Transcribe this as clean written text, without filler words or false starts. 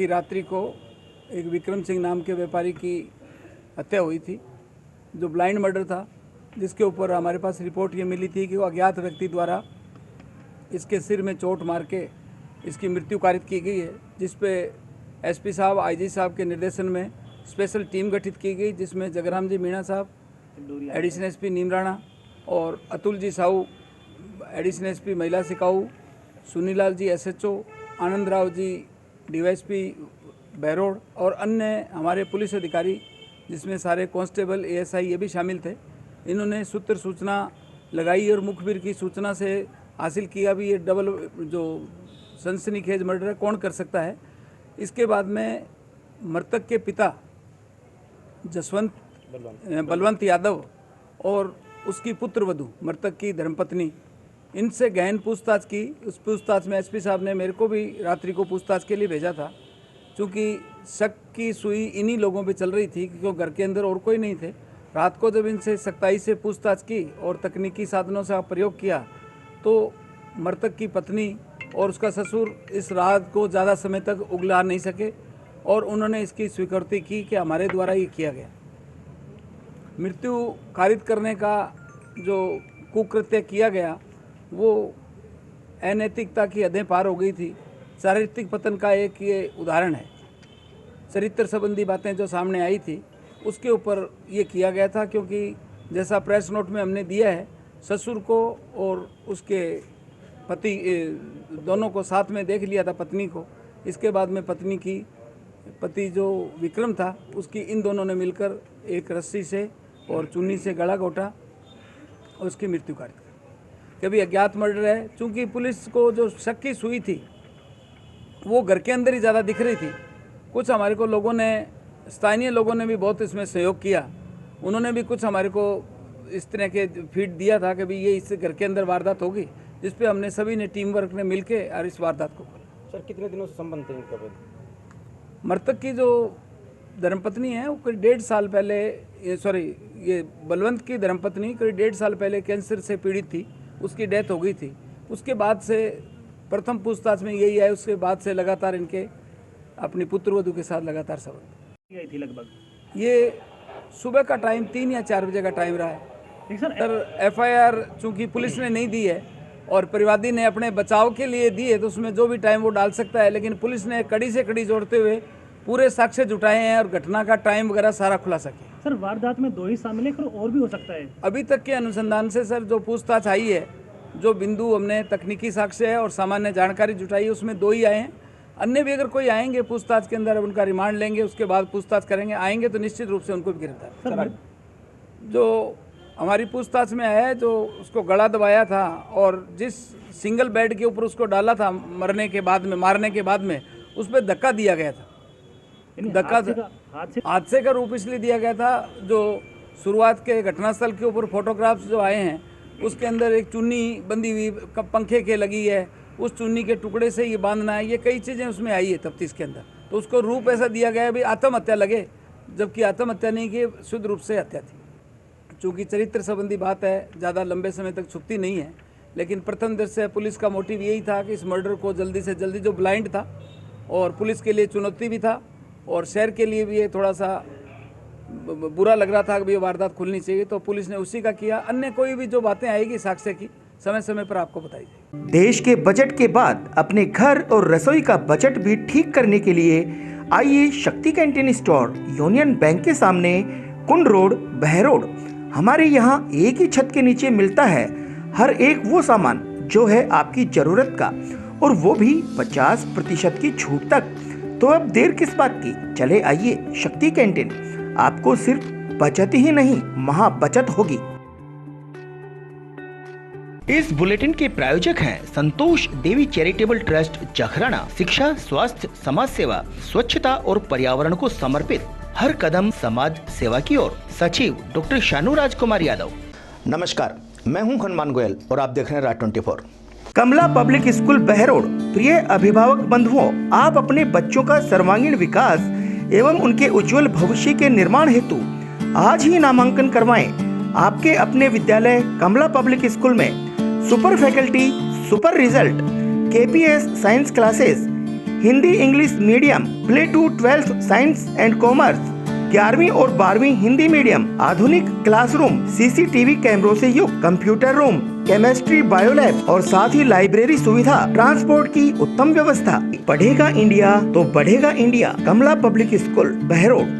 की रात्रि को एक विक्रम सिंह नाम के व्यापारी की हत्या हुई थी, जो ब्लाइंड मर्डर था, जिसके ऊपर हमारे पास रिपोर्ट ये मिली थी कि वो अज्ञात व्यक्ति द्वारा इसके सिर में चोट मार के इसकी मृत्यु कारित की गई है, जिस पे एसपी साहब, आईजी साहब के निर्देशन में स्पेशल टीम गठित की गई, जिसमें जगराम जी मीणा साहब, एडिशनल एसपी नीमराणा और अतुल जी साहू, एडिशनल एसपी महिला सिकाऊ, सुनीलाल जी एसएचओ, आनंद राव जी डीवाईएसपी बहरोड और अन्य हमारे पुलिस अधिकारी, जिसमें सारे कांस्टेबल, एएसआई ये भी शामिल थे। इन्होंने सूत्र सूचना लगाई और मुखबिर की सूचना से हासिल किया भी ये डबल जो सनसनीखेज मर्डर है कौन कर सकता है। इसके बाद में मृतक के पिता बलवंत यादव और उसकी पुत्रवधू मृतक की धर्मपत्नी, इनसे गहन पूछताछ की। उस पूछताछ में एसपी साहब ने मेरे को भी रात्रि को पूछताछ के लिए भेजा था, क्योंकि शक की सुई इन्हीं लोगों पे चल रही थी, क्योंकि घर के अंदर और कोई नहीं थे। रात को जब इनसे सख्ताई से पूछताछ की और तकनीकी साधनों से प्रयोग किया तो मृतक की पत्नी और उसका ससुर इस रात को ज़्यादा समय तक उगला नहीं सके और उन्होंने इसकी स्वीकृति की कि हमारे द्वारा ये किया गया। मृत्यु कारित करने का जो कुकृत्य किया गया वो अनैतिकता की हदें पार हो गई थी। चारित्रिक पतन का एक ये उदाहरण है। चरित्र संबंधी बातें जो सामने आई थी उसके ऊपर ये किया गया था, क्योंकि जैसा प्रेस नोट में हमने दिया है, ससुर को और उसके पति दोनों को साथ में देख लिया था, पत्नी को। इसके बाद में पति जो विक्रम था उसकी इन दोनों ने मिलकर एक रस्सी से और चुन्नी से गला घोटा और उसकी मृत्यु कारित की। कभी अज्ञात मर्डर है, चूँकि पुलिस को जो शक की सुई थी वो घर के अंदर ही ज़्यादा दिख रही थी। कुछ हमारे को लोगों ने, स्थानीय लोगों ने भी बहुत इसमें सहयोग किया। उन्होंने भी कुछ हमारे को इस तरह के फीड दिया था कि भाई ये इससे घर के अंदर वारदात होगी, जिस पे हमने सभी ने टीम वर्क ने मिलके और इस वारदात को खोला। सर, कितने दिनों से संबंध थे इनका? मृतक की जो धर्मपत्नी है वो करीब 1.5 साल पहले, ये बलवंत की धर्मपत्नी करीब 1.5 साल पहले कैंसर से पीड़ित थी, उसकी डेथ हो गई थी। उसके बाद से प्रथम पूछताछ में यही है, उसके बाद से लगातार इनके अपनी पुत्रवधू के साथ लगातार संबंध थी लगभग। ये सुबह का टाइम 3 या 4 बजे का टाइम रहा है। सर एफआईआर चूंकि पुलिस ने नहीं दी है और परिवादी ने अपने बचाव के लिए दी है, तो उसमें जो भी टाइम वो डाल सकता है, लेकिन पुलिस ने कड़ी से कड़ी जोड़ते हुए पूरे साक्ष्य जुटाए हैं और घटना का टाइम वगैरह सारा खुलासा किया। सर, वारदात में 2 ही शामिल है और भी हो सकता है? अभी तक के अनुसंधान से सर जो पूछताछ आई है, जो बिंदु हमने तकनीकी साक्ष्य है और सामान्य जानकारी जुटाई है, उसमें 2 ही आए हैं। अन्य भी अगर कोई आएंगे पूछताछ के अंदर, उनका रिमांड लेंगे, उसके बाद पूछताछ करेंगे। आएंगे तो निश्चित रूप से उनको भी गिरफ्तार। जो हमारी पूछताछ में आया है, जो उसको गला दबाया था और जिस सिंगल बेड के ऊपर उसको डाला था मारने के बाद में उस पर धक्का दिया गया था। धक्का हादसे का रूप इसलिए दिया गया था, जो शुरुआत के घटनास्थल के ऊपर फोटोग्राफ्स जो आए हैं उसके अंदर एक चुन्नी बंधी हुई पंखे के लगी है, उस चुन्नी के टुकड़े से ये बांधना है, ये कई चीज़ें उसमें आई है तफ्तीश के अंदर। तो उसको रूप ऐसा दिया गया है भी आत्महत्या लगे, जबकि आत्महत्या नहीं की, शुद्ध रूप से हत्या थी। चूँकि चरित्र संबंधी बात है, ज़्यादा लंबे समय तक छुपती नहीं है, लेकिन प्रथम दृष्टया पुलिस का मोटिव यही था कि इस मर्डर को जल्दी से जल्दी, जो ब्लाइंड था और पुलिस के लिए चुनौती भी था और शहर के लिए भी ये थोड़ा सा बुरा लग रहा था कि ये वारदात खुलनी चाहिए, तो पुलिस ने उसी का किया। अन्य कोई भी जो बातें आएगी साक्ष्य की, समय समय पर आपको बताई जाएगी। देश के बजट के बाद अपने घर और रसोई का बजट भी ठीक करने के लिए आइए शक्ति कैंटीन स्टोर, यूनियन बैंक के सामने, कुंड रोड, बहरोड। हमारे यहाँ एक ही छत के नीचे मिलता है हर एक वो सामान जो है आपकी जरूरत का, और वो भी 50% की छूट तक। तो अब देर किस बात की, चले आइए शक्ति कैंटीन। आपको सिर्फ बचत ही नहीं, महा बचत होगी। इस बुलेटिन के प्रायोजक हैं संतोष देवी चैरिटेबल ट्रस्ट जखराना। शिक्षा, स्वास्थ्य, समाज सेवा, स्वच्छता और पर्यावरण को समर्पित हर कदम समाज सेवा की ओर। सचिव डॉक्टर शानू राजकुमार यादव। नमस्कार, मैं हूं हनुमान गोयल और आप देख रहे हैं राज 24। कमला पब्लिक स्कूल बहरोड। प्रिय अभिभावक बंधुओं, आप अपने बच्चों का सर्वांगीण विकास एवं उनके उज्जवल भविष्य के निर्माण हेतु आज ही नामांकन करवाएं। आपके अपने विद्यालय कमला पब्लिक स्कूल में super faculty, super result, KPS science classes, Hindi English medium, play to 12th science and commerce, 11वीं और 12वीं हिंदी मीडियम, आधुनिक क्लासरूम, सीसीटीवी कैमरों से युक्त कंप्यूटर रूम, केमिस्ट्री, बायोलैब और साथ ही लाइब्रेरी सुविधा, ट्रांसपोर्ट की उत्तम व्यवस्था। पढ़ेगा इंडिया तो बढ़ेगा इंडिया। कमला पब्लिक स्कूल, बहरोड।